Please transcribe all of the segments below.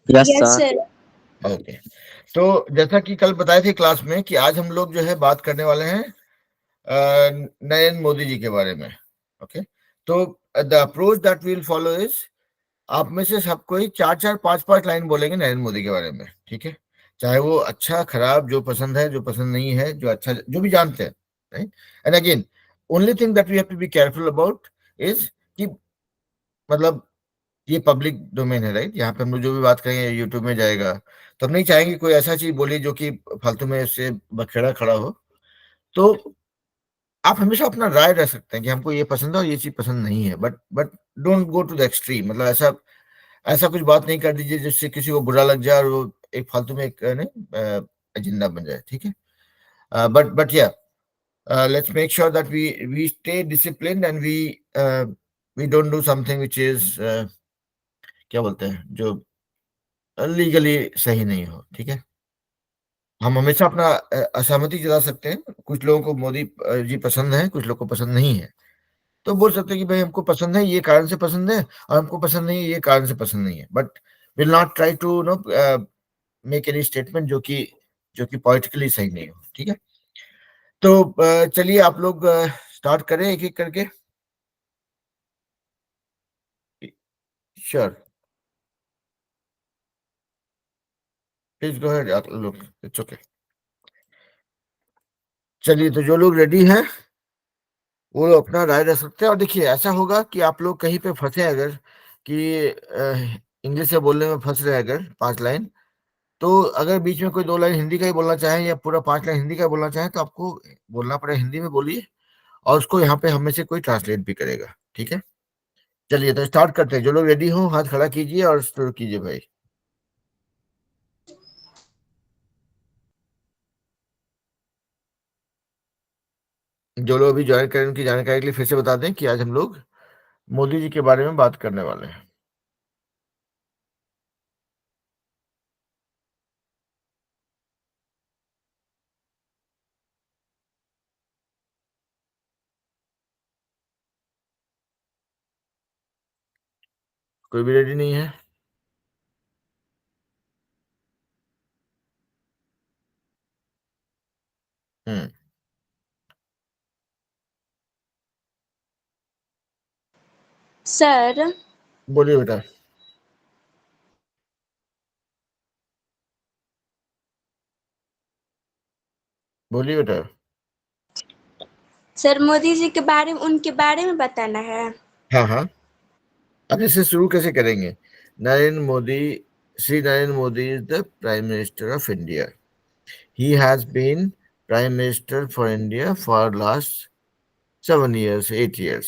Yes yes sir. Sir. Okay. तो जैसा कि कल बताए थे क्लास में कि आज हम लोग जो है बात करने वाले हैं नरेंद्र मोदी जी के बारे में। ओके। तो the approach that will follow is, आप में से सब कोई चार चार पांच पांच लाइन बोलेंगे नरेंद्र मोदी के बारे में, ठीक है? चाहे वो अच्छा खराब, जो पसंद है जो पसंद नहीं है, जो अच्छा जो भी जानते हैं, right? And again, only thing that we have to be careful about is कि मतलब ये पब्लिक डोमेन है, राइट? यहाँ पे हम लोग जो भी बात करेंगे यूट्यूब में जाएगा, तो हम नहीं चाहेंगे कोई ऐसा चीज बोलिए जो कि फालतू में इससे बखेड़ा खड़ा हो। तो आप हमेशा अपना राय रख सकते हैं कि हमको ये पसंद है और ये चीज पसंद नहीं है, but don't go to the extreme. मतलब ऐसा ऐसा कुछ बात नहीं कर दीजिए जिससे किसी को बुरा लग जाए और वो एक फालतू में एक नहीं एजेंडा बन जाए, ठीक है? बट या let's make sure that we stay disciplined and we don't do something which is क्या बोलते हैं, जो लीगली सही नहीं हो, ठीक है? हम हमेशा अपना असहमति जता सकते हैं। कुछ लोगों को मोदी जी पसंद है, कुछ लोगों को पसंद नहीं है, तो बोल सकते हैं कि भाई हमको पसंद है, ये कारण से पसंद है, और हमको पसंद नहीं है, ये कारण से पसंद नहीं है। But will not try to no make any statement जो कि पॉलिटिकली सही नहीं हो, ठीक है? तो चलिए आप लोग स्टार्ट करें एक एक करके। श्योर, प्लीज गो अहेड आप लोग, इट्स ओके। चलिए, तो जो लोग रेडी हैं वो लोग अपना राय रख सकते हैं। और देखिए, ऐसा होगा कि आप लोग कहीं पे फंसे अगर कि इंग्लिश से बोलने में फंस रहे अगर 5 लाइन, तो अगर बीच में कोई 2 लाइन हिंदी का ही बोलना चाहे या पूरा 5 लाइन हिंदी का बोलना चाहे, तो आपको बोलना पड़ेगा, हिंदी में बोलिए, और उसको यहाँ पे हम में से कोई ट्रांसलेट भी करेगा, ठीक है? चलिए, तो स्टार्ट करते हैं। जो लोग रेडी हो हाथ खड़ा कीजिए और शुरू कीजिए भाई। जो लोग अभी ज्वाइन करें उनकी जानकारी के लिए फिर से बता दें कि आज हम लोग मोदी जी के बारे में बात करने वाले हैं। कोई भी रेडी नहीं है? हम्म, सर, बोलिए बेटा, बोलिए बेटा। सर मोदी जी के बारे में, उनके बारे में बताना है। हाँ हाँ, अब इसे शुरू कैसे करेंगे? Narendra Modi, Shri Narendra Modi is the prime minister of India. He has been prime minister for India for last 7 years, 8 years,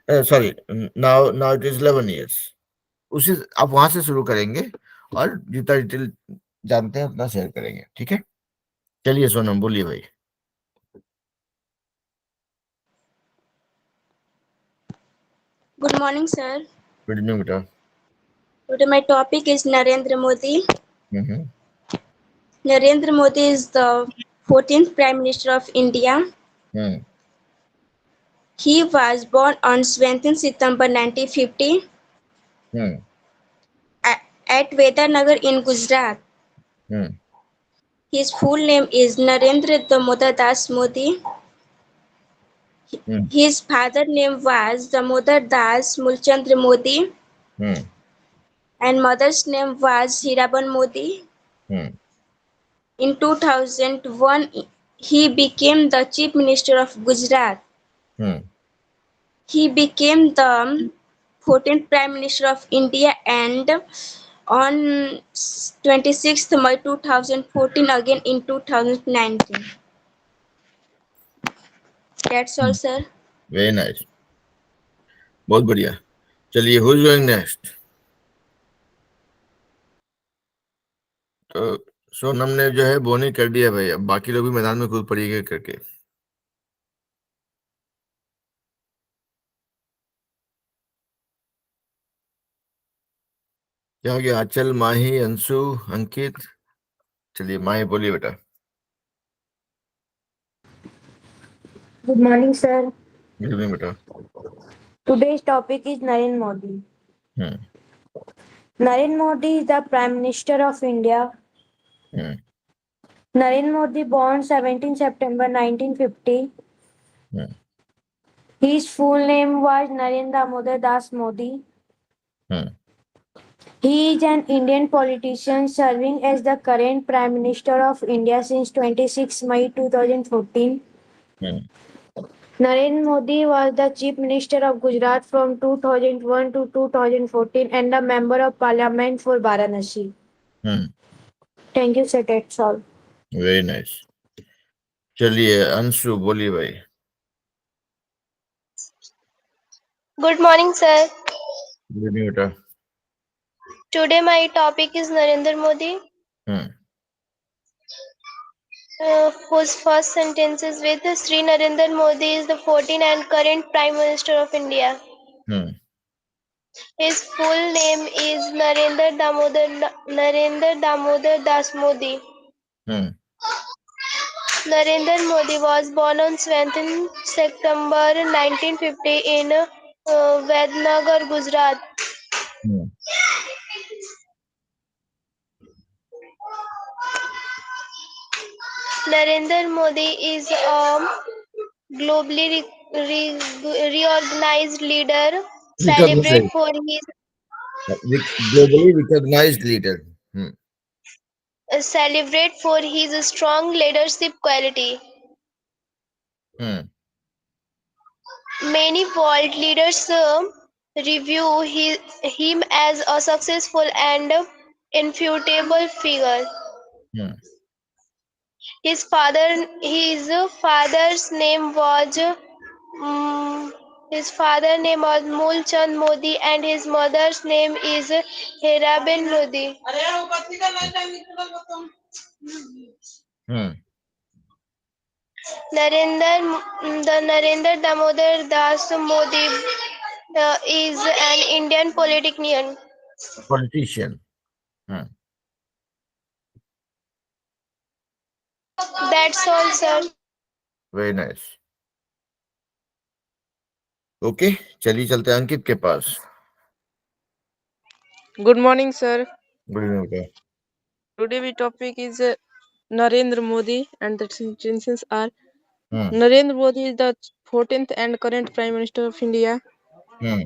sorry, now now it is 11 years। उसे आप वहां से शुरू करेंगे और जितना डिटेल जानते हैं उतना शेयर करेंगे, ठीक है? चलिए सोनम, बोलिए भाई। Good morning sir. Good evening बेटा। Today my topic is Narendra Modi. Hmm Narendra Modi is the 14th Prime Minister of India. Hmm He was born on 17 September 1950 hmm at Vedanagar in Gujarat. Hmm His full name is Narendra Damodar Das Modi. Hmm His father name was Damodar Das Mulchandra Modi hmm and mother's name was Hiraban Modi. Hmm In 2001, he became the Chief Minister of Gujarat. Hmm He became the 14th Prime Minister of India and on 26th May 2014 again in 2019. That's all, sir. Very nice, बहुत बढ़िया। चलिए, who is going next? तो सोनम ने जो है बोनी कर दिया भाई, अब बाकी लोग भी मैदान में कूद पड़िएगा करके। क्या हो गया? आंचल, माही, अंशु, अंकित। चलिए माही, बोलिए बेटा। Good morning, sir. Good evening बेटा। Today's topic is Narendra Modi. Hmm Narendra Modi is the Prime Minister of India. Hmm. Narendra Modi born 17 September 1950. Hmm. His full name was Narendra Damodar Das Modi. Hmm. He is an Indian politician serving as the current Prime Minister of India since 26 May 2014. Hmm. Narendra Modi was the Chief Minister of Gujarat from 2001 to 2014 and a Member of Parliament for Varanasi. Hmm. Thank you, sir. That's all. Very nice. चलिए अंशु बोलिए भाई। Good morning, sir. Good evening बेटा। Today my topic is Narendra Modi, Hmm. whose first sentence is with Sri Narendra Modi is the 14th and current Prime Minister of India. Hmm. His full name is Narendra Damodar Das Modi. Hmm. Narendra Modi was born on 17 September 1950 in Vadnagar, Gujarat. Hmm. Narendra Modi is a globally reorganized leader, Recognized, globally recognized leader. Hmm. celebrate for his strong leadership quality. Hmm. Many world leaders review him as a successful and infutable figure. Hmm. His father's name was mm, Moolchand Modi and his mother's name is Heraben Modi. Hmm. Narendra Damodar Das Modi is an Indian politician. Politician. Hmm. That's all, sir. Very nice. Okay, चलिए चलते हैं अंकित के पास। Good morning, sir. Good evening बेटा। Today we topic is Narendra Modi, and the sentences are: Hmm. Narendra Modi is the 14th and current Prime Minister of India. Hmm.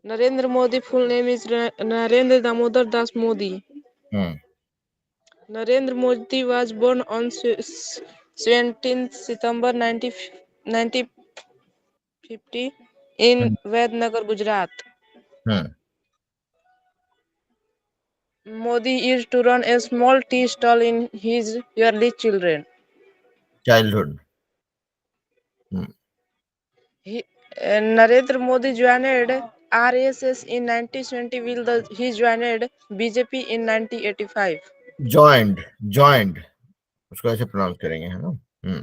Narendra Modi full name is Narendra Damodar Das Modi. Hmm. Narendra Modi was born on 17th September 1950 in Hmm. Vadnagar, Gujarat. Hmm. Modi is to run a small tea stall in his early children. Childhood. Hmm. Narendra Modi joined RSS in 1920 while he joined BJP in 1985. Joined उसको ऐसे pronounce करेंगे, है ना? Hmm.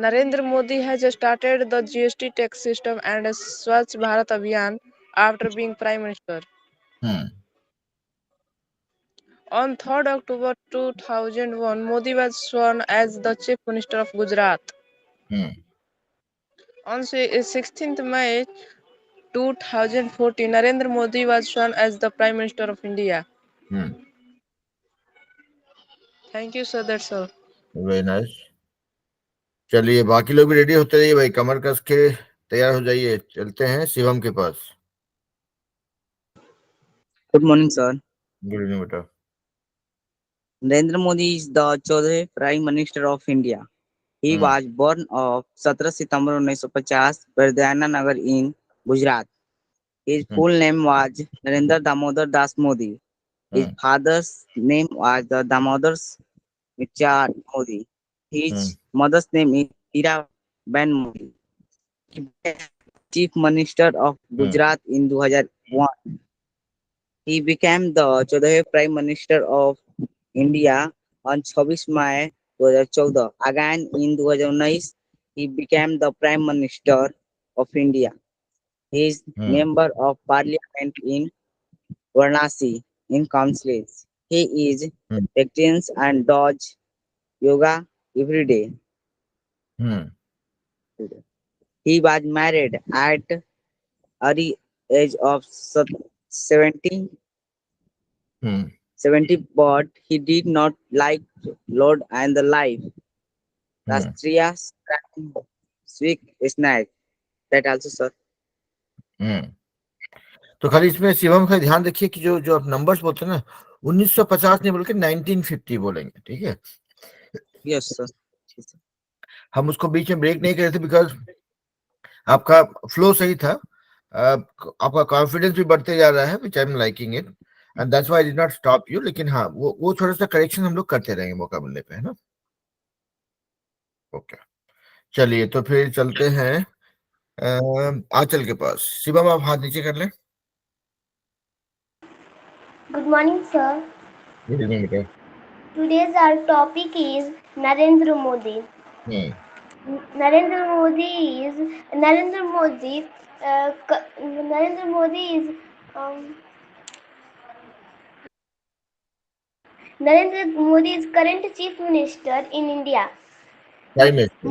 Narendra Modi has started the GST tax system and Swachh Bharat Abhiyan after being Prime Minister. Hmm. On 3rd October 2001, Modi was sworn as the Chief Minister of Gujarat. Hmm. On 16th May 2014, Narendra Modi was sworn as the Prime Minister of India. Hmm. Thank you, sir. That's all. Very nice. चलिए बाकी लोग भी ready होते रहिए भाई, कमर कस के तैयार हो जाइए। चलते हैं शिवम के पास। Good morning, sir. Good evening बेटा। Narendra Modi is the 14th Prime Minister of India. He Hmm. was born on 17 September 1950, Vardhana Nagar in Gujarat. His full name was Narendra Damodar Das Modi. His Hmm. father's name was the Damodar Michar Modi. His mother's name is Hira Ben Modi. He became Chief Minister of Gujarat in 2001. He became the 14th Prime Minister of India on 26 May 2014. Again in 2019, he became the Prime Minister of India. He is Member of Parliament in Varanasi in councils. He is practices and does yoga every day. Hmm. He was married at early age of 70, Hmm. 70, but he did not like Lord and the life. Hmm. Rastria Sweet snack. That also, sir. Hmm. तो खाली इसमें शिवम का ध्यान रखिए कि जो जो आप नंबर्स बोलते हैं ना 1950 नहीं बोल के 1950 बोलेंगे, ठीक है। Yes, sir. हम उसको बीच में ब्रेक नहीं कर रहे थे बिकॉज आपका फ्लो सही था, आपका कॉन्फिडेंस भी बढ़ते जा रहा है, which I am liking it and that's why I did not stop you. लेकिन हाँ, वो थोड़ा सा करेक्शन हम लोग करते रहेंगे मौका मिलने पे, है ना। ओके, चलिए तो फिर चलते हैं आंचल के पास। शिवम आप हाथ नीचे कर लें। Good morning, sir. Good evening बेटा। Today's our topic is Narendra Modi. Hmm Narendra Modi is Narendra Modi. Narendra Modi is Narendra Modi is current chief minister in India. Prime minister.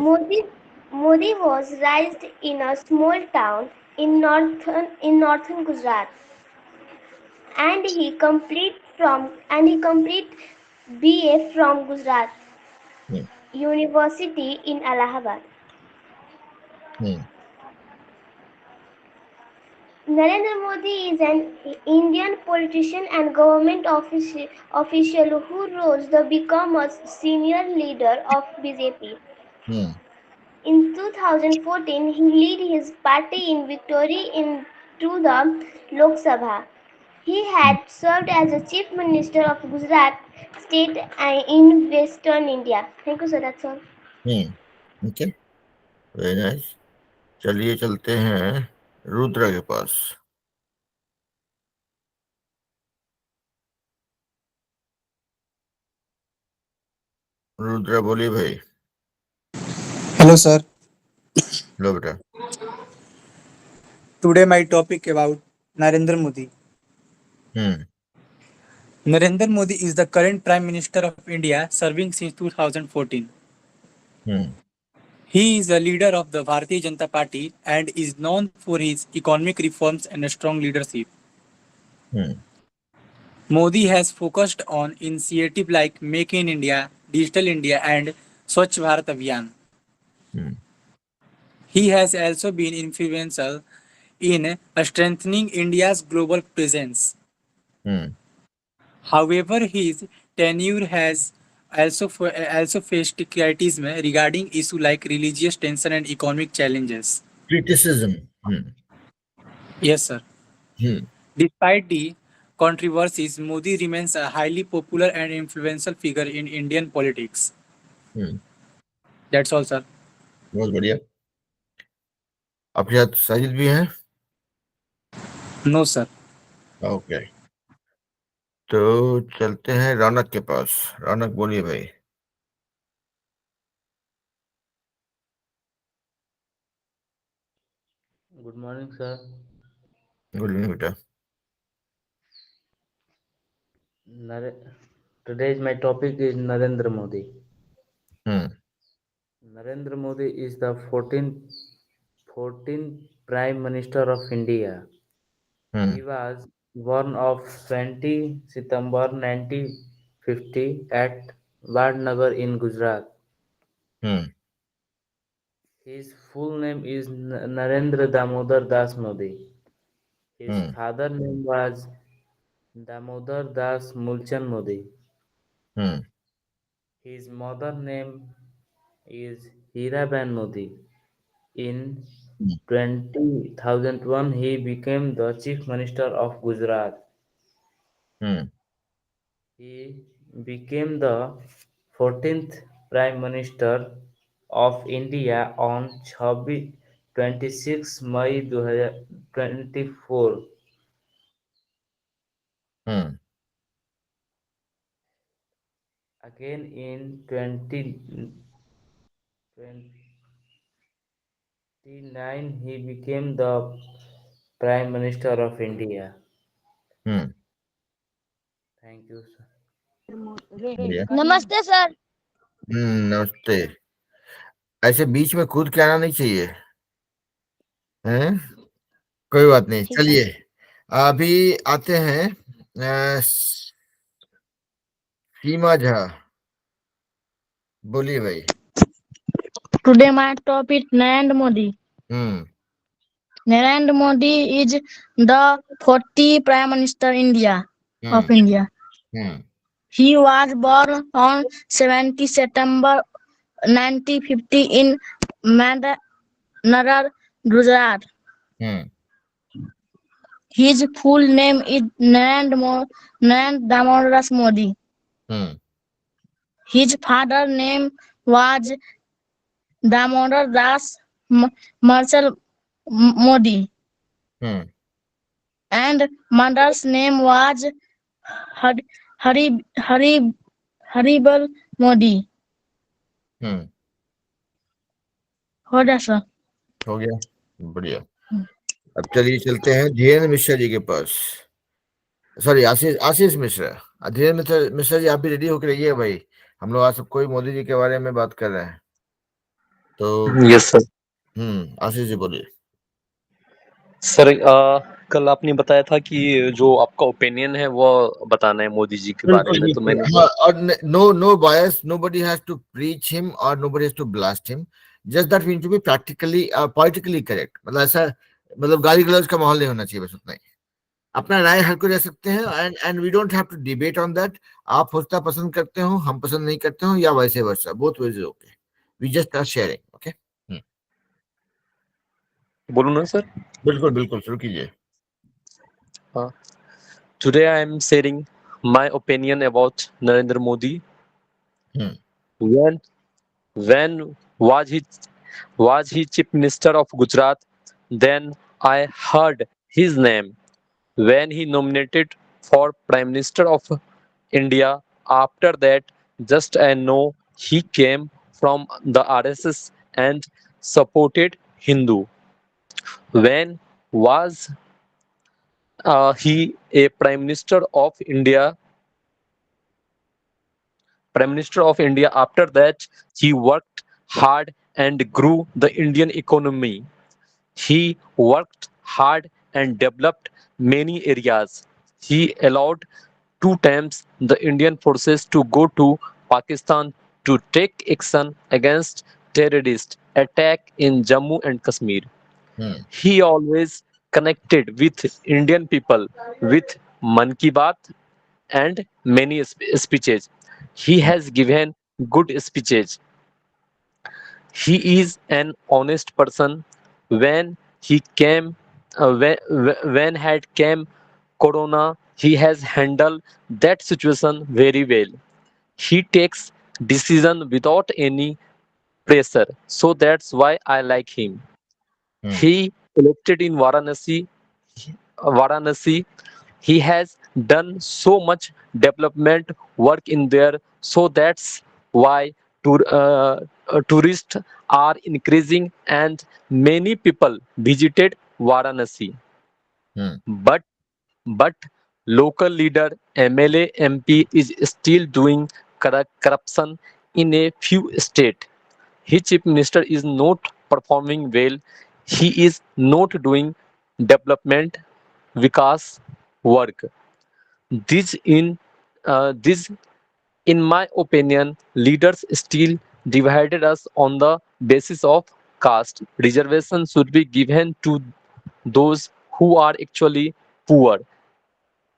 Modi was raised in a small town in northern Gujarat, and he complete BA from Gujarat hmm University in Allahabad. Hmm Narendra Modi is an Indian politician and government official who rose to become a senior leader of BJP. Hmm In 2014, he led his party in victory into the Lok Sabha. He had served as the Chief Minister of Gujarat state in Western India. Thank you, sir. That's all. Okay, very nice. चलिए चलते हैं रुद्रा के पास। रुद्रा बोलिए भाई। Hello, sir. लो बेटा। Today my topic about Narendra Modi. Hmm Narendra Modi is the current Prime Minister of India, serving since 2014. Hmm He is a leader of the Bharatiya Janata Party and is known for his economic reforms and strong leadership. Hmm Modi has focused on initiatives like Make in India, Digital India, and Swachh Bharat Abhiyan. Hmm He has also been influential in strengthening India's global presence. Hmm However, his tenure has also faced criticism regarding issues like religious tension and economic challenges. Criticism. Yes, sir. Hmm Despite the controversies, Modi remains a highly popular and influential figure in Indian politics. Hmm That's all, sir. बहुत बढ़िया। आपके साथ साजिद भी हैं? No, sir. Okay, तो चलते हैं रौनक के पास। रौनक बोलिए भाई। Good morning, sir. Good evening बेटा। Today's my topic is Narendra Modi. Hmm Narendra Modi is the 14th Prime Minister of India. He hmm was born on 20 September 1950 at Vadnagar in Gujarat. Hmm His full name is Narendra Damodar Das Modi. His hmm father name was Damodar Das Mulchan Modi. Hmm His mother name is Hiraban Modi. In 2001, he became the Chief Minister of Gujarat. Hmm He became the 14th Prime Minister of India on 26 May 2024. Hmm Again in 2029, he became the Prime Minister of India. Hmm Thank you, sir. बढ़िया। Namaste, sir. नमस्ते। ऐसे बीच में कूद के आना नहीं चाहिए। हैं? कोई बात नहीं, ठीक है। चलिए अभी आते हैं सीमा झा, बोलिए भाई। Today my topic Narendra Modi. Hmm Narendra Modi is the 40th Prime Minister India of hmm India. Hmm He was born on 17 September 1950 in Mandanagar, Gujarat. Hmm His full name is Narendra Damodar Modi. Hmm His father's name was Damodar Das Marshal Modi, hmm and mother's name was Haribal Modi. हम्म हो गया sir? हो गया, बढ़िया। अब चलिए चलते हैं धीरेन्द्र मिश्रा जी के पास। सॉरी, आशीष आशीष मिश्रा। धीरेन्द्र मिश्रा जी, आप भी रेडी होकर रहिए भाई, हम लोग आज सब कोई मोदी जी के बारे में बात कर रहे हैं। तो यस सर। आशीष जी बोलिए। सर कल आपने बताया था कि जो आपका ओपिनियन है वो बताना है मोदी जी के बारे बिल्कुल में, तो बिल्कुल, मैंने हाँ, और no bias, nobody has to preach him or nobody has to blast him, just that we need to be practically politically correct। मतलब ऐसा, मतलब गाली गलौज का माहौल नहीं होना चाहिए, बस उतना ही। अपना राय हर को दे सकते हैं, and we don't have to debate on that. आप होस्टा पसंद करते हो, हम पसंद नहीं करते हो, या vice versa, both ways okay, we just are sharing. Okay, बोलूँ ना सर? बिल्कुल बिल्कुल, शुरू कीजिए। हाँ, today I am sharing my opinion about Narendra Modi. When was he chief minister of Gujarat? Then I heard his name when he nominated for prime minister of India. After that, just I know he came from the RSS and supported Hindu. When was he a prime minister of India? Prime Minister of India. After that, he worked hard and grew the Indian economy. He worked hard and developed many areas. He allowed 2 times the Indian forces to go to Pakistan to take action against terrorist attack in Jammu and Kashmir. He always connected with Indian people with Man Ki Baat and many speeches. He has given good speeches. He is an honest person. When he came, when had came Corona, he has handled that situation very well. He takes decision without any pressure, so that's why I like him. He elected in Varanasi. He has done so much development work in there, so that's why tourists are increasing and many people visited Varanasi. But but local leader, MLA, MP is still doing corruption in a few states. His chief minister is not performing well. He is not doing development vikas work. This in my opinion, leaders still divided us on the basis of caste. Reservation should be given to those who are actually poor.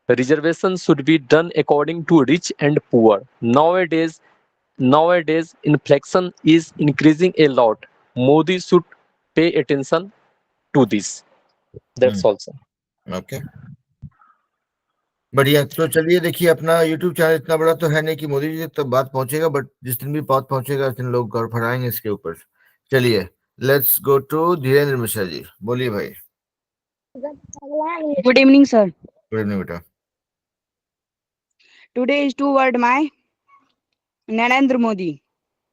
Reservation should be done according to rich and poor. Nowadays inflation is increasing a lot. Modi should pay attention to this. That's all, sir. Okay, बढ़िया। तो चलिए देखिए, अपना YouTube channel इतना बड़ा तो है नहीं कि मोदी जी तक बात पहुंचेगा, बट जिस दिन भी बात पहुंचेगा उस दिन लोग गौर फराएंगे इसके ऊपर। चलिए, let's go to Dhirendra Mishra ji, बोलिए भाई। Good evening, sir. Good evening बेटा। Today is toward my Narendra Modi.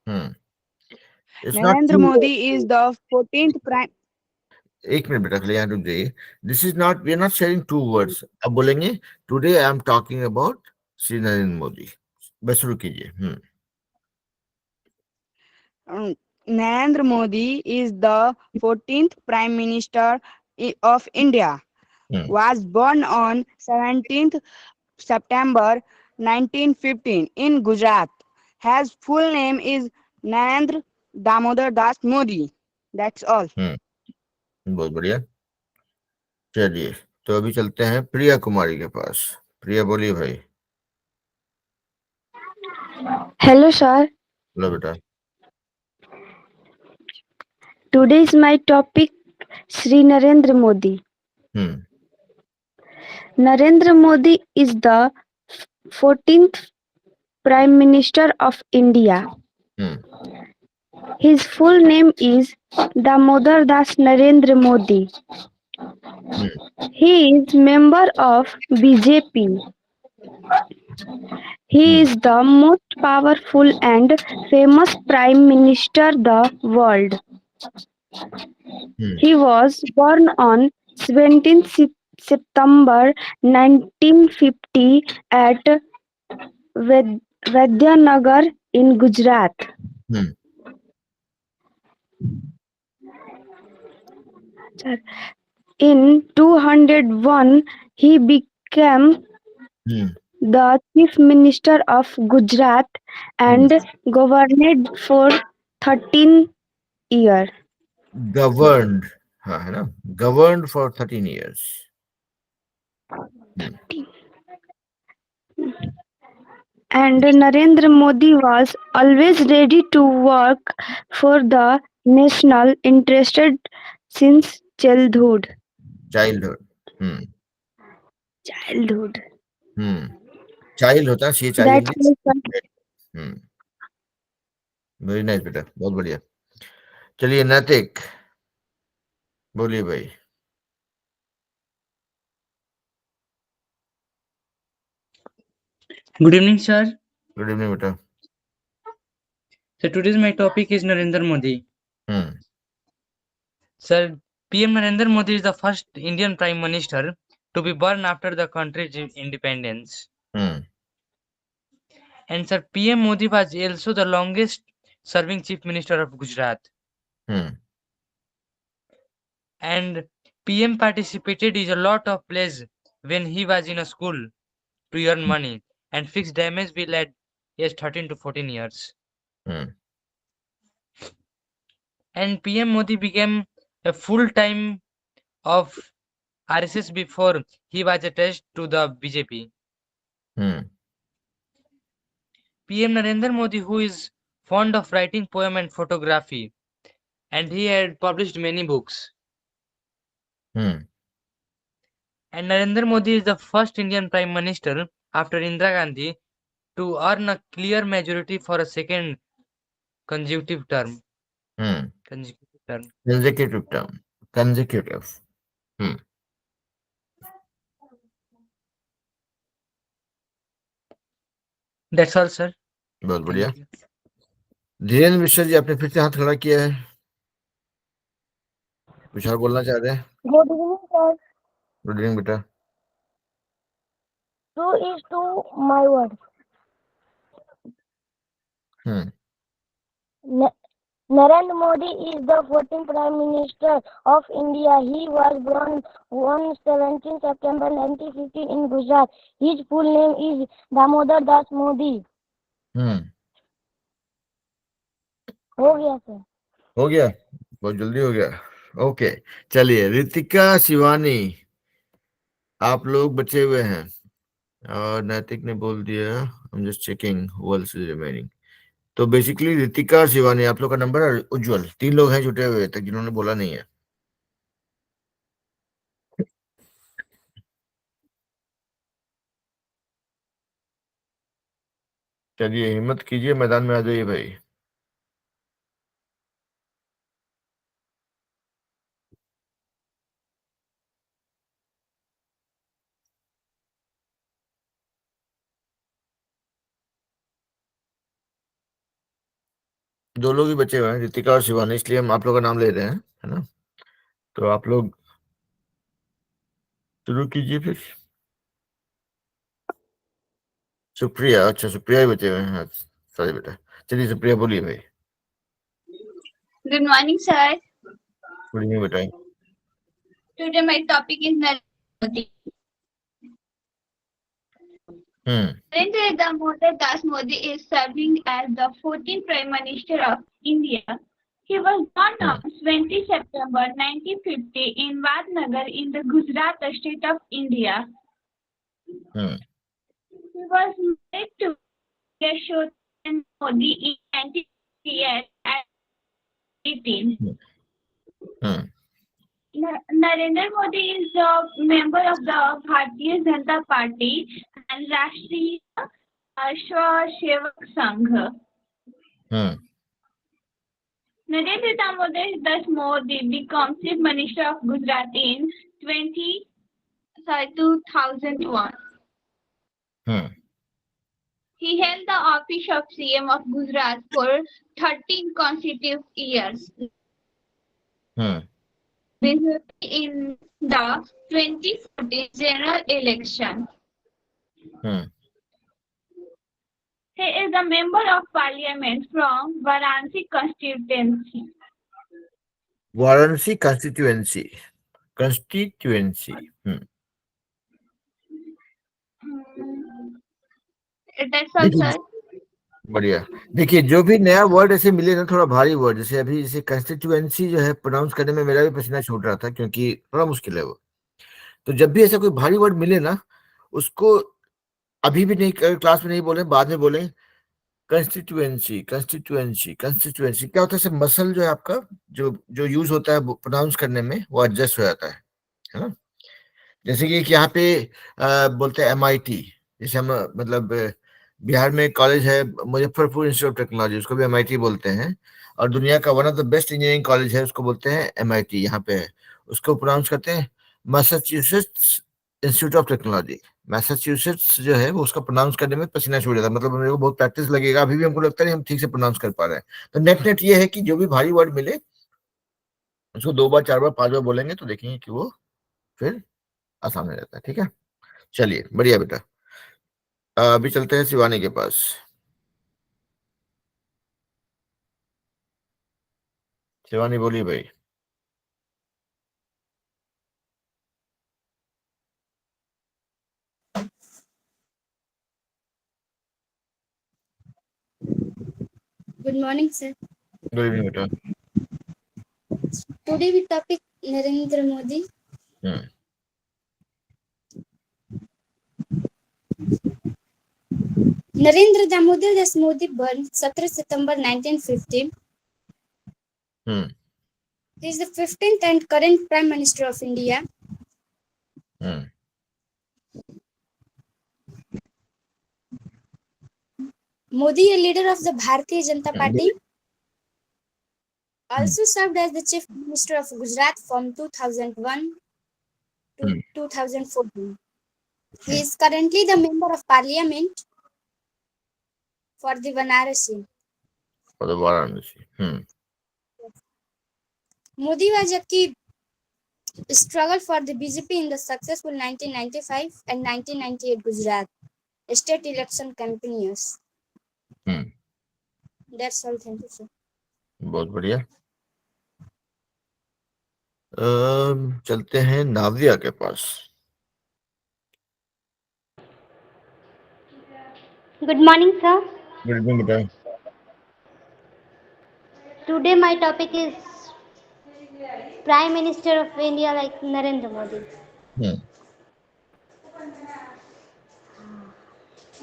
It's not Narendra two. Modi is the 14th prime. एक मिनट बेटा, यहाँ रुक जाइए। This is not, we are not sharing two words. अब बोलेंगे today I am talking about Shri Narendra Modi, बस शुरू कीजिए। Narendra Modi is the 14th Prime Minister of India. Was born on 17th September 1915 in Gujarat. His full name is Narendra Damodar Das Modi. That's all. बहुत बढ़िया। चलिए, तो अभी चलते हैं प्रिया कुमारी के पास। प्रिया बोलिए भाई। Hello, sir. लो बेटा। Today's my topic Sri Narendra Modi. Narendra Modi is the 14th Prime Minister of India. His full name is Damodar Das Narendra Modi. He is member of BJP. He is the most powerful and famous Prime Minister the world. He was born on 17th September 1950 at Vidyanagar in Gujarat. In 201, he became the Chief Minister of Gujarat and governed for 13 years. Governed, हाँ है ना, governed for 13 years. And Narendra Modi was always ready to work for the national interest since childhood. Child होता है, child English. Very nice बेटा, बहुत बढ़िया। चलिए नैतिक बोलिए भाई। Good evening, sir. Good evening बेटा। So today's my topic is Narendra Modi. Sir, PM Narendra Modi is the first Indian Prime Minister to be born after the country's independence. And sir, PM Modi was also the longest serving Chief Minister of Gujarat. And PM participated in a lot of plays when he was in a school to earn money and fixed damage bill at age 13 to 14 years. And PM Modi became a full-time of RSS before he was attached to the BJP. PM Narendra Modi, who is fond of writing poem and photography, and he had published many books. And Narendra Modi is the first Indian Prime Minister after Indira Gandhi to earn a clear majority for a second consecutive term. Consecutive. That's all, sir. बहुत बढ़िया। धीरेन्द्र मिश्रा जी, आपने फिर से हाथ खड़ा किया है, कुछ और बोलना चाह रहे हैं? Good evening, sir. Good evening बेटा। True is to my word. Narendra Modi is the 14th Prime Minister of India. He was born on 17 September 1950 in Gujarat. His full name is Damodar Das Modi. हो गया sir. हो गया, बहुत जल्दी हो गया। Okay, चलिए रितिका शिवानी, आप लोग बचे हुए हैं और नैतिक ने बोल दिया। I am just checking who else is remaining. तो बेसिकली रितिका और शिवानी, आप लोग का नंबर है उज्जवल, 3 लोग हैं जुटे हुए तक जिन्होंने बोला नहीं है। चलिए हिम्मत कीजिए, मैदान में आ जाइए भाई। दो लोग ही बचे हुए हैं, रितिका और शिवानी, इसलिए हम आप लोग का नाम ले रहे हैं, है ना। तो आप लोग शुरू कीजिए फिर। सुप्रिया, अच्छा सुप्रिया ही बचे हुए हैं। सॉरी बेटा, चलिए सुप्रिया बोलिए भाई। Good morning, sir. Good evening बेटा. Today my topic is Narendra Modi. Narendra Damodar Das Modi is serving as the 14th Prime Minister of India. He was born on 20 September 1950 in Vadnagar in the Gujarat state of India. He was married to Yashodhan Modi in 1988 at 18. Narendra Modi is a member of the Bharatiya Janata Party and Rashtriya Swayamsevak Sangh. Narendra Damodar Das Modi became Chief Minister of Gujarat in 2001. He held the office of CM of Gujarat for 13 consecutive years. In the 2014 general election. He is a member of parliament from Varanasi constituency. Varanasi constituency. That's all, sir. बढ़िया. देखिए जो भी नया word ऐसे मिले ना, थोड़ा भारी वर्ड, जैसे अभी जैसे कंस्टिट्यूएंसी जो है प्रोनाउंस करने में मेरा भी पसीना छूट रहा था क्योंकि थोड़ा मुश्किल है वो. तो जब भी ऐसा कोई भारी वर्ड मिले ना, उसको अभी भी नहीं क्लास में नहीं बोले, बाद में बोले. कंस्टिट्यूएंसी क्या होता है? मसल जो है आपका जो यूज होता है प्रोनाउंस करने में, वो एडजस्ट हो जाता है ना. जैसे कि यहाँ पे बोलते हैं MIT, जैसे हम मतलब बिहार में कॉलेज है मुजफ्फरपुर इंस्टीट्यूट ऑफ टेक्नोलॉजी, उसको भी MIT बोलते हैं. और दुनिया का one of the best engineering college है, उसको बोलते हैं MIT. यहाँ पे है, उसको प्रोनाउंस करते हैं Massachusetts institute of technology. Massachusetts जो है वो उसका प्रोनाउंस करने में पसीना छूट जाता है. मतलब मेरे को बहुत प्रैक्टिस लगेगा, अभी भी हमको लगता है हम ठीक से प्रोनाउंस कर पा रहे हैं. तो नेट ये है कि जो भी भारी वर्ड मिले उसको 2 बार 4 बार 5 बार बोलेंगे तो देखेंगे कि वो फिर आसान हो जाता है. ठीक है, चलिए बढ़िया बेटा. अभी चलते हैं शिवानी के पास. शिवानी बोलिए भाई. Good morning, sir. Good evening बेटा. Today we topic Narendra Modi. Narendra Damodar Das Modi born 17 September 1950. He is the 15th and current Prime Minister of India. Modi, a leader of the Bharatiya Janata Party, also served as the Chief Minister of Gujarat from 2001 to 2014. He is currently the Member of Parliament for the Varanasi. Modi was a key struggle for the BJP in the successful 1995 and 1998 Gujarat state election campaigns. That's all. Thank you, sir. बहुत बढ़िया. चलते हैं नाविया के पास. Good morning, sir. Good evening बेटा. Today my topic is Prime Minister of India like Narendra Modi.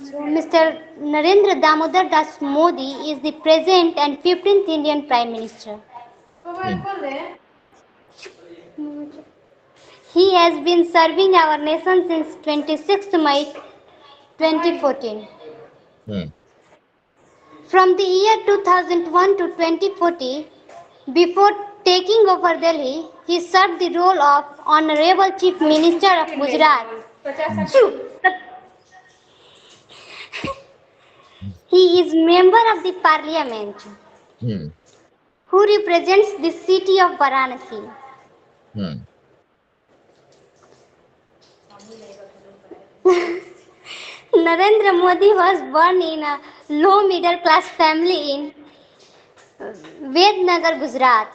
So Mr. Narendra Damodar Das Modi is the present and 15th Indian Prime Minister. He has been serving our nation since 26th May 2014. From the year 2001 to 2014, before taking over Delhi, he served the role of Honorable Chief Minister of Gujarat. He is member of the Parliament, who represents the city of Varanasi. Narendra Modi was born in a low middle class family in Vednagar, Gujarat.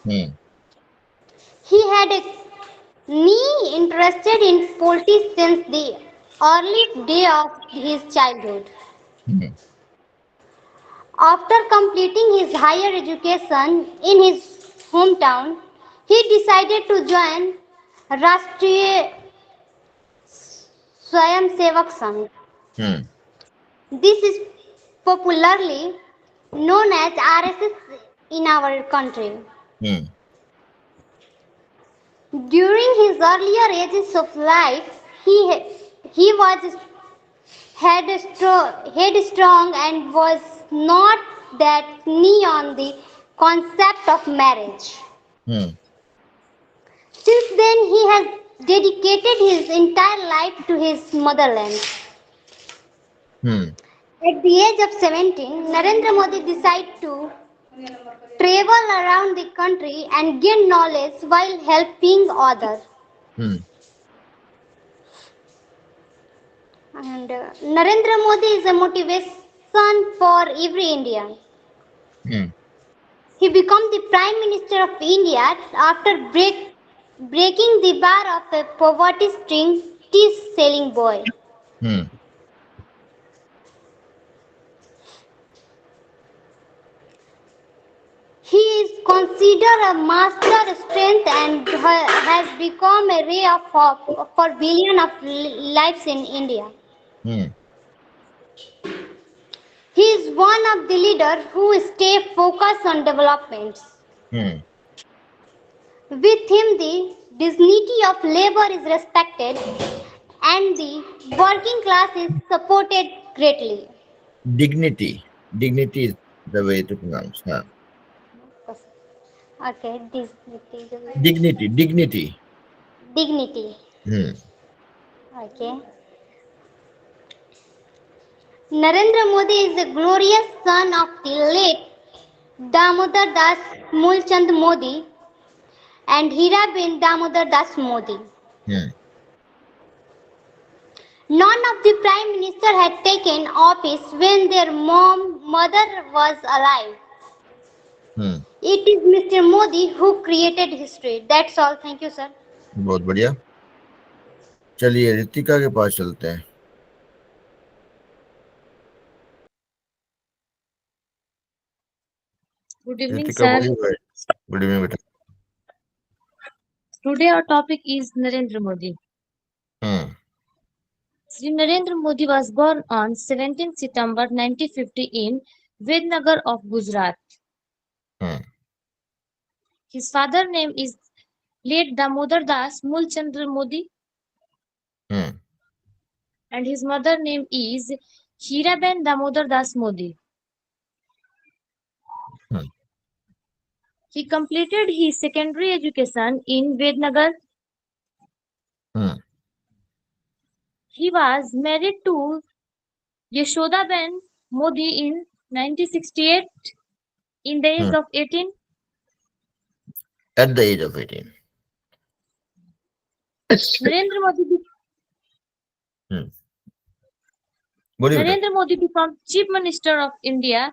He had a knee interested in politics since the early day of his childhood. After completing his higher education in his hometown, he decided to join Rashtriya Swayamsevak Sangh. This is popularly known as RSS in our country. During his earlier ages of life, he was headstrong and was not that keen on the concept of marriage. Since then, he has dedicated his entire life to his motherland. At the age of 17, Narendra Modi decided to travel around the country and gain knowledge while helping others. And Narendra Modi is a motivation for every Indian. He became the Prime Minister of India after breaking the bar of a poverty-stricken tea-selling boy. He is considered a master of strength and has become a ray of hope for billions of lives in India. He is one of the leaders who stay focused on developments. With him, the dignity of labor is respected and the working class is supported greatly. Dignity is the way to pronounce. Okay, Dignity. Okay. Narendra Modi is the glorious son of the late Damodar Das Mulchand Modi and Hiraben Damodar Das Modi. None of the prime minister had taken office when their mother was alive. It is Mr. Modi who created history. That's all. Thank you, sir. बहुत बढ़िया. चलिए रितिका के पास चलते हैं. Good evening, Ritika sir. बोलिए. Good evening, बेटा. Today our topic is Narendra Modi. Sri Narendra Modi was born on 17 September 1950 in Vednagar of Gujarat. His father name is late Damodar Das Mulchandra Modi and his mother name is Hiraben Damodar Das Modi. He completed his secondary education in Vednagar. He was married to Yashodaben Modi in 1968 in the age of 18. At the age of 18. Narendra Modi became Chief Minister of India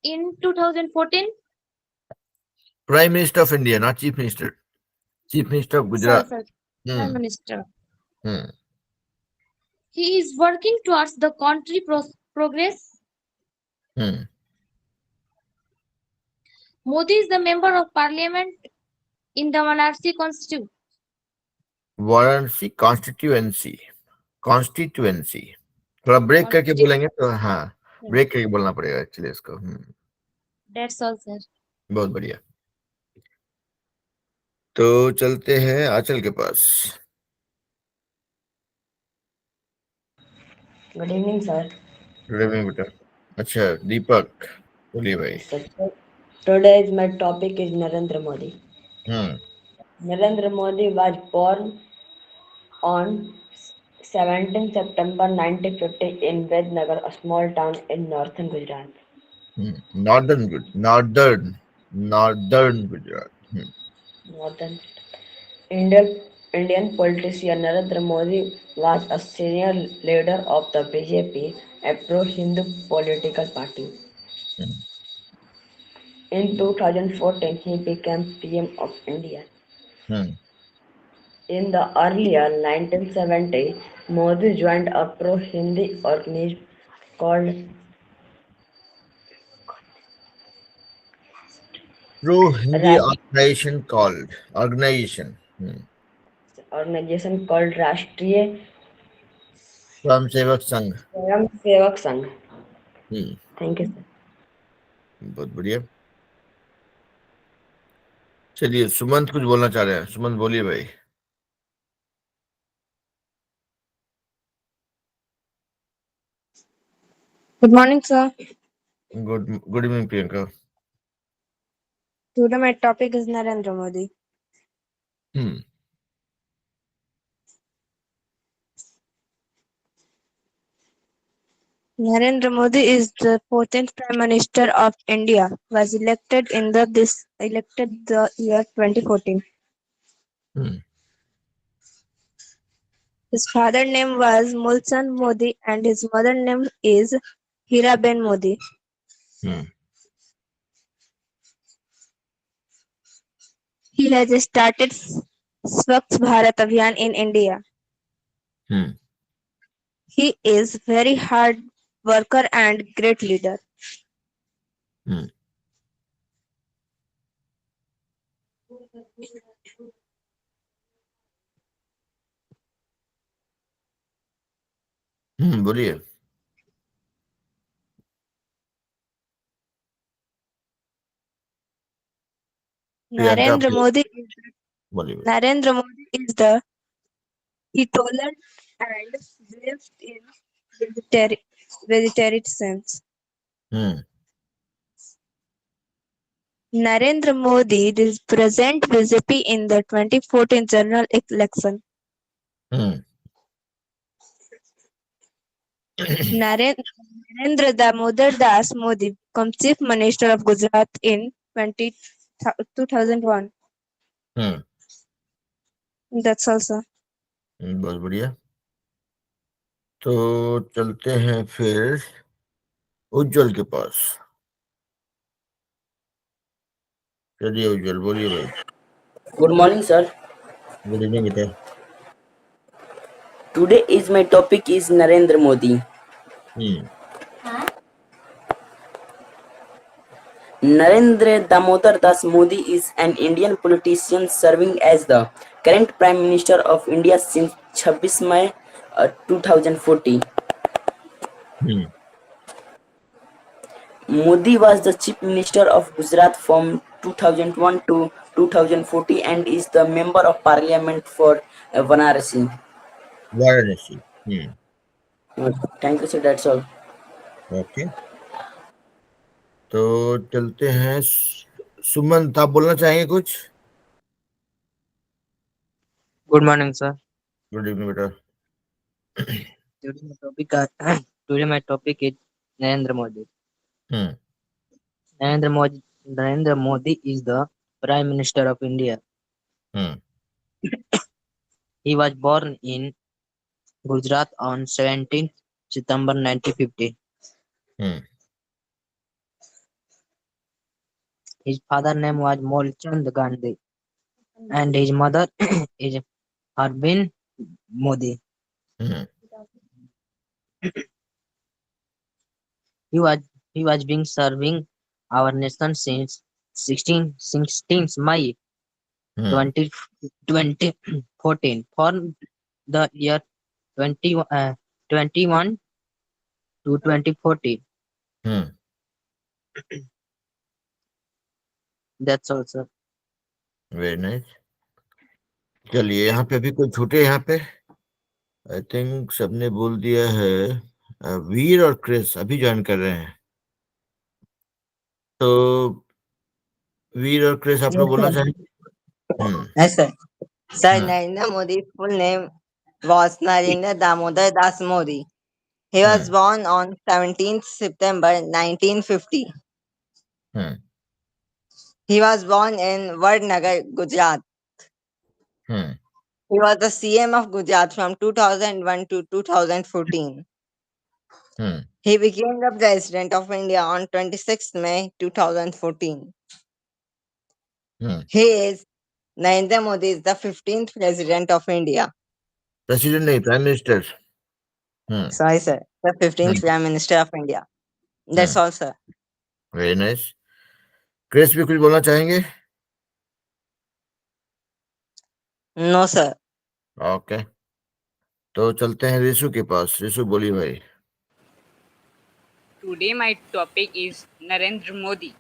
in 2014. Prime Minister of India, not Chief Minister. Chief Minister of Gujarat. Sorry, Prime Minister. Hmm. He is working towards the country progress. Modi is the member of parliament in the Varanasi constituency. Varanasi constituency थोड़ा break करके बोलेंगे तो हाँ break करके बोलना पड़ेगा actually इसको. That's all, sir. बहुत बढ़िया. तो चलते हैं आंचल के पास. Good evening sir. Good evening बेटा. अच्छा दीपक बोलिए भाई. Today's my topic is Narendra Modi. Narendra Modi was born on 17 September 1950 in Vednagar, a small town in northern Gujarat. Northern Gujarat. Northern. Indian politician Narendra Modi was a senior leader of the BJP, a pro-Hindu political party. In 2014, he became PM of India. In the earlier 1970s, Modi joined a pro-Hindi organization called Pro-Hindi Rash- organization. organization called Rashtriya Swayamsevak Sangh. Swayamsevak Sangh. Thank you, sir. बहुत बढ़िया. चलिए, सुमंत कुछ बोलना चाह रहे हैं. सुमंत बोलिए भाई. Good morning, sir. Good evening, Priyanka. Today my topic is Narendra Modi. Narendra Modi is the 14th Prime Minister of India. Was elected in the year 2014. His father name was Mulchand Modi and his mother name is Hiraben Modi. He has started Swachh Bharat Abhiyan in India. He is very hard worker and great leader. बोलिए. Narendra Modi बोलिए. is the tolerant and believes in vegetarianism. Narendra Modi represent BJP in the 2014 general election. Narendra Damodar Das Modi became Chief Minister of Gujarat in 2001. That's all, sir. बहुत बढ़िया. तो चलते हैं फिर उज्जवल के पास. चलिए उज्जवल, बोलिए भाई. Good morning, sir. Good evening बेटा. Today is my topic is Narendra Modi. Narendra Damodar Das Modi is an Indian politician serving as the current Prime Minister of India since 26 May 2014. Modi was the Chief Minister of Gujarat from 2001 to 2014 and is the Member of Parliament for Varanasi. Thank you, sir. That's all. Okay. तो चलते हैं. सुमंत, आप बोलना चाहेंगे कुछ? Good morning, sir. Good evening बेटा. Today my topic is Narendra Modi. Narendra Modi is the Prime Minister of India. He was born in Gujarat on 17th September 1950. His father name was Molchand Gandhi and his mother is Harbin Modi. He was been serving our nation since 16th May 2014 for the year 21 to 2040. That's all, sir. Very nice. चलिए, यहाँ पे अभी कोई छूटे? यहाँ पे I think सबने बोल दिया है. वीर और क्रिस अभी ज्वाइन कर रहे हैं. तो वीर और क्रिस, आप लोग बोलना चाहेंगे? Yes, sir. Sir, Narendra Modi's full name was Narendra Damodar Das Modi. He was born on 17th September 1950. He was born in Vadnagar, Gujarat. He was the CM of Gujarat from 2001 to 2014. He became the President of India on 26th May 2014. He is Narendra Modi is the 15th President of India. President नहीं, Prime Minister. Sorry, sir. The 15th Prime Minister of India. That's all, sir. Very nice. Chris भी कुछ बोलना चाहेंगे? No, sir. Okay, तो चलते हैं रिशु के पास. रिशु बोलिए भाई. Today my topic is Narendra Modi.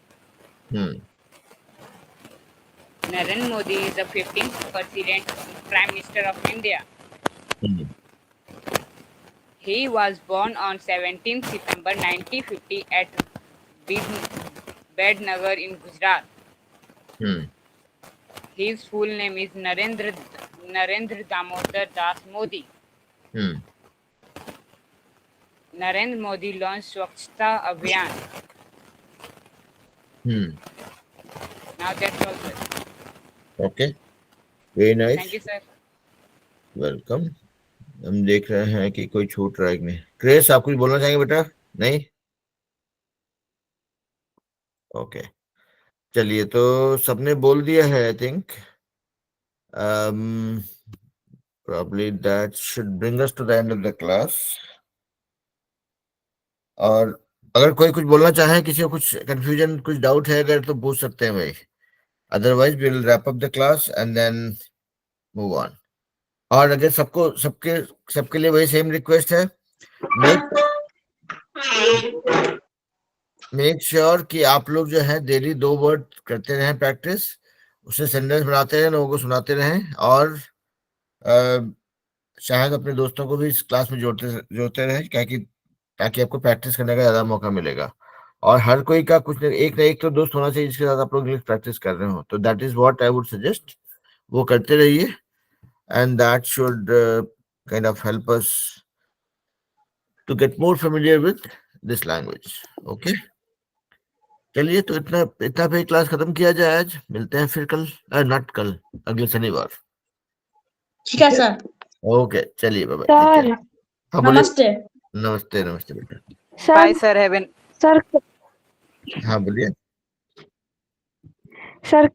Narendra Modi is the 15th Prime Minister of India. He was born on 17th September 1950 at Bednagar in Gujarat. His full name is Narendra Damodar Das Modi. Narendra Modi launched Swachhta Abhiyan. Now that's all, sir. Okay, very nice. Thank you, sir. Welcome. हम देख रहे हैं कि कोई छूट रहा है कि नहीं. क्रिस, आप कुछ बोलना चाहेंगे बेटा? नहीं? ओके, चलिए, तो सबने बोल दिया है. I think probably that should bring us to the end of the class. और अगर कोई कुछ बोलना चाहे, किसी को कुछ कंफ्यूजन, कुछ डाउट है अगर, तो पूछ सकते हैं भाई. Otherwise we will wrap up the class and then move on. और अगर सबके लिए वही सेम रिक्वेस्ट है, मेक श्योर कि आप लोग जो है डेली 2 वर्ड करते रहें प्रैक्टिस, उससे सेंटेंस बनाते रहें, लोगों को सुनाते रहें, और शायद अपने दोस्तों को भी इस क्लास में जोड़ते रहें, ताकि आपको प्रैक्टिस करने का ज्यादा मौका मिलेगा. और हर कोई का कुछ एक ना एक तो दोस्त होना चाहिए जिसके साथ आप लोग इंग्लिश प्रैक्टिस कर रहे हो. तो that is what I would suggest. वो करते रहिए, and that should kind of help us to get more familiar with this language. Okay, चलिए, तो इतना पे क्लास खत्म किया जाए. आज मिलते हैं फिर कल, नॉट कल, अगले शनिवार. ठीक है सर. ओके, चलिए, बाय बाय. नमस्ते. नमस्ते. नमस्ते बेटा. Bye, sir. Have an हाँ, बोलिए सर.